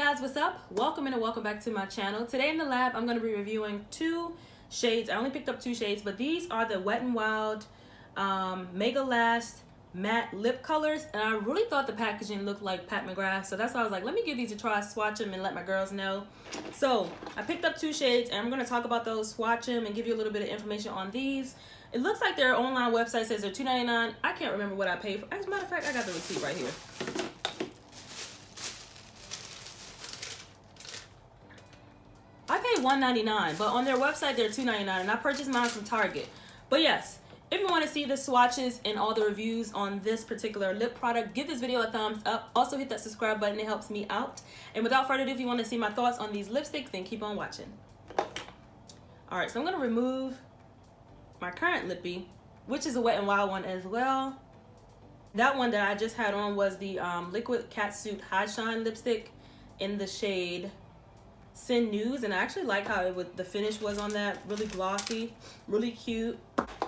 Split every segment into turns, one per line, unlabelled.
guys, what's up? Welcome and welcome back to my channel. Today in the lab, I'm going to be reviewing two shades. I only picked up two shades, but these are the Wet n Wild Mega Last Matte Lip Colors. And I really thought the packaging looked like Pat McGrath, so that's why I was like, let me give these a try, swatch them, and let my girls know. So I picked up two shades, and I'm going to talk about those, swatch them, and give you a little bit of information on these. It looks like their online website says they're $2.99. I can't remember what I paid for. As a matter of fact, I got the receipt right here. I paid $1.99, but on their website they're $2.99, and I purchased mine from Target. But yes, if you want to see the swatches and all the reviews on this particular lip product, give this video a thumbs up. Also hit that subscribe button, it helps me out. And without further ado, if you want to see my thoughts on these lipsticks, then keep on watching. Alright, so I'm going to remove my current lippy, which is a Wet n Wild one as well. That one that I just had on was the Liquid Catsuit High Shine lipstick in the shade Sin News, and I actually like how the finish was on that. Really glossy, really cute.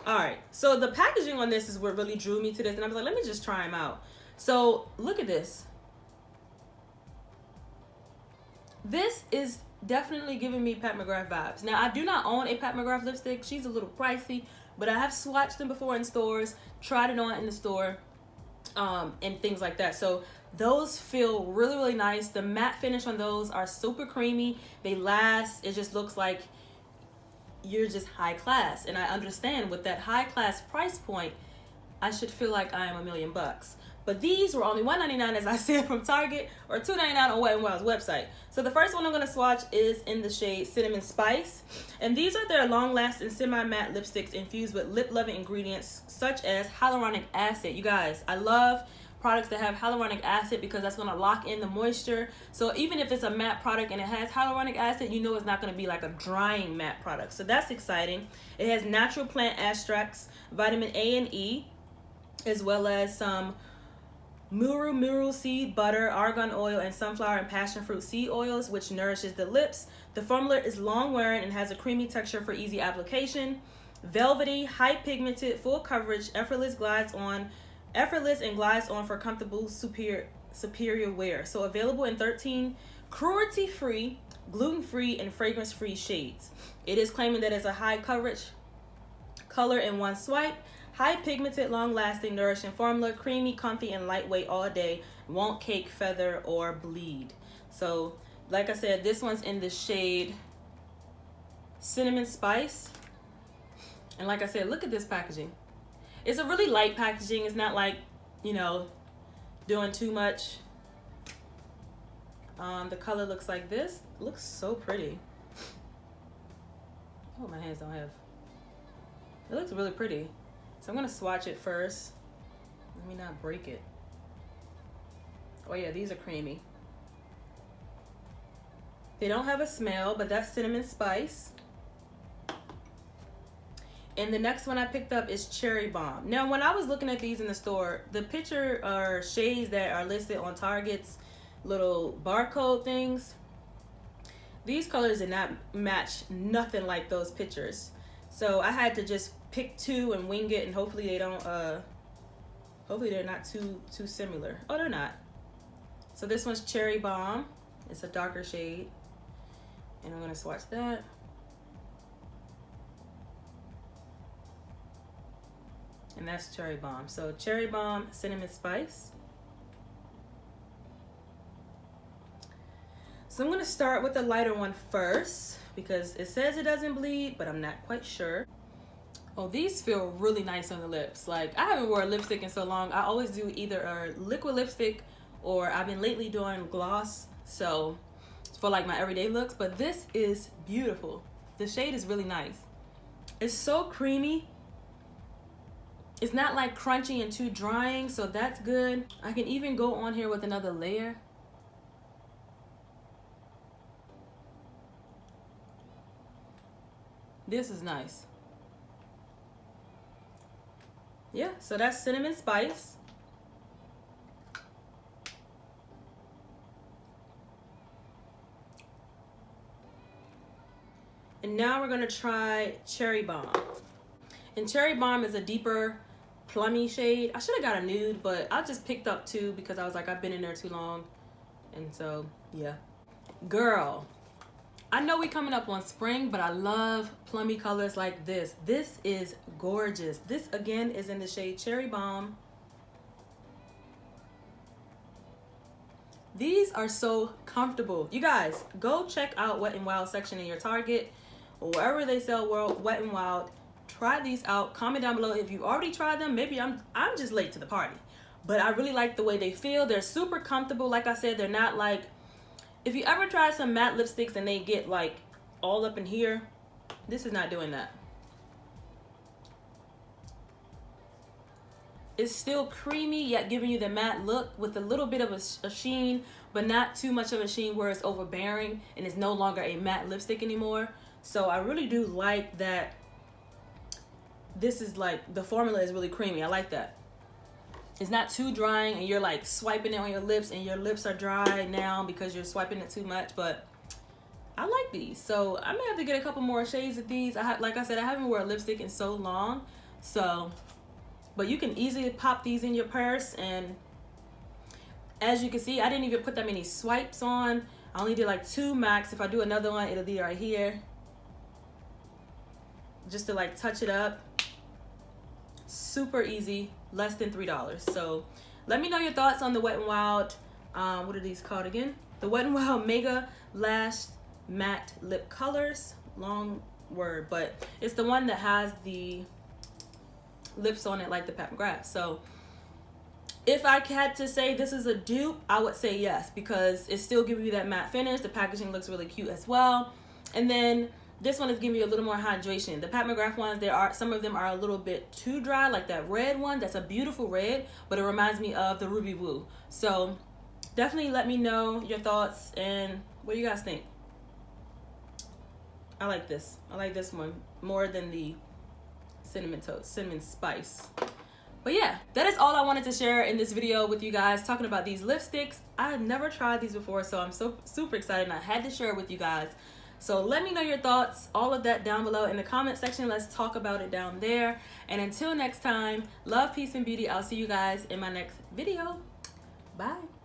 Alright, so the packaging on this is what really drew me to this, and I was like, let me just try them out. So look at this. This is definitely giving me Pat McGrath vibes. Now, I do not own a Pat McGrath lipstick. She's a little pricey, but I have swatched them before in stores, tried it on in the store, and things like that. So those feel really, really nice. The matte finish on those are super creamy. They last. It just looks like you're just high class. And I understand with that high class price point, I should feel like I am $1,000,000. But these were only $1.99, as I said, from Target, or $2.99 on Wet n Wild's website. So the first one I'm going to swatch is in the shade Cinnamon Spice. And these are their long-lasting semi-matte lipsticks infused with lip-loving ingredients such as hyaluronic acid. You guys, I love products that have hyaluronic acid because that's going to lock in the moisture. So even if it's a matte product and it has hyaluronic acid, you know it's not going to be like a drying matte product. So that's exciting. It has natural plant extracts, vitamin A and E, as well as some muru seed butter, argan oil, and sunflower and passion fruit seed oils, which nourishes the lips. The formula is long wearing and has a creamy texture for easy application. Velvety, high pigmented, full coverage, effortless and glides on for comfortable superior wear. So available in 13 cruelty-free, gluten-free, and fragrance-free shades. It is claiming that it's a high coverage color in one swipe. High pigmented, long-lasting, nourishing formula, creamy, comfy, and lightweight all day. Won't cake, feather, or bleed. So, like I said, this one's in the shade Cinnamon Spice. And like I said, look at this packaging. It's a really light packaging. It's not like, you know, doing too much. The color looks like this. It looks so pretty. Oh, my hands don't have. It looks really pretty. So I'm going to swatch it first. Let me not break it. Oh yeah, these are creamy. They don't have a smell, but that's Cinnamon Spice. And the next one I picked up is Cherry Bomb. Now, when I was looking at these in the store, the picture or shades that are listed on Target's little barcode things, these colors did not match nothing like those pictures. So I had to just pick two and wing it, and hopefully they don't hopefully they're not too similar. Oh, they're not. So this one's Cherry Bomb. It's a darker shade, and I'm gonna swatch that. And that's Cherry Bomb. So Cherry Bomb, Cinnamon Spice. So I'm gonna start with the lighter one first because it says it doesn't bleed, but I'm not quite sure. Oh, these feel really nice on the lips. Like, I haven't worn lipstick in so long. I always do either a liquid lipstick or I've been lately doing gloss, so for like my everyday looks. But this is beautiful. The shade is really nice. It's so creamy. It's not like crunchy and too drying, so that's good. I can even go on here with another layer. This is nice. Yeah, so that's Cinnamon Spice. And now we're gonna try Cherry Bomb. And Cherry Bomb is a deeper plummy shade. I should have got a nude, but I just picked up two because I was like, I've been in there too long. And so, yeah. Girl, I know we coming up on spring, but I love plummy colors like this. This is gorgeous. This again is in the shade Cherry Bomb. These are so comfortable. You guys, go check out Wet n Wild section in your Target or wherever they sell Wet n Wild. Try these out. Comment down below if you already tried them. Maybe I'm just late to the party, but I really like the way they feel. They're super comfortable. Like I said, they're not like, if you ever try some matte lipsticks and they get like all up in here, this is not doing that. It's still creamy yet giving you the matte look with a little bit of a sheen, but not too much of a sheen where it's overbearing and it's no longer a matte lipstick anymore. So I really do like that. This is like, the formula is really creamy. I like that. It's not too drying and you're like swiping it on your lips and your lips are dry now because you're swiping it too much, but I like these. So I may have to get a couple more shades of these. Like I said, I haven't worn lipstick in so long, so, but you can easily pop these in your purse. And as you can see, I didn't even put that many swipes on. I only did like 2 max. If I do another one, it'll be right here, just to like touch it up. Super easy, less than $3. So let me know your thoughts on the Wet n Wild, what are these called again? The Wet n Wild Mega Lash Matte Lip Colors. Long word, but it's the one that has the lips on it like the Pat McGrath. So if I had to say this is a dupe, I would say yes, because it's still giving you that matte finish. The packaging looks really cute as well. And then this one is giving you a little more hydration. The Pat McGrath ones, some of them are a little bit too dry, like that red one. That's a beautiful red, but it reminds me of the Ruby Woo. So definitely let me know your thoughts and what do you guys think? I like this. I like this one more than the cinnamon spice. But yeah, that is all I wanted to share in this video with you guys, talking about these lipsticks. I have never tried these before, so I'm so super excited and I had to share it with you guys. So let me know your thoughts, all of that down below in the comment section. Let's talk about it down there. And until next time, love, peace, and beauty. I'll see you guys in my next video. Bye.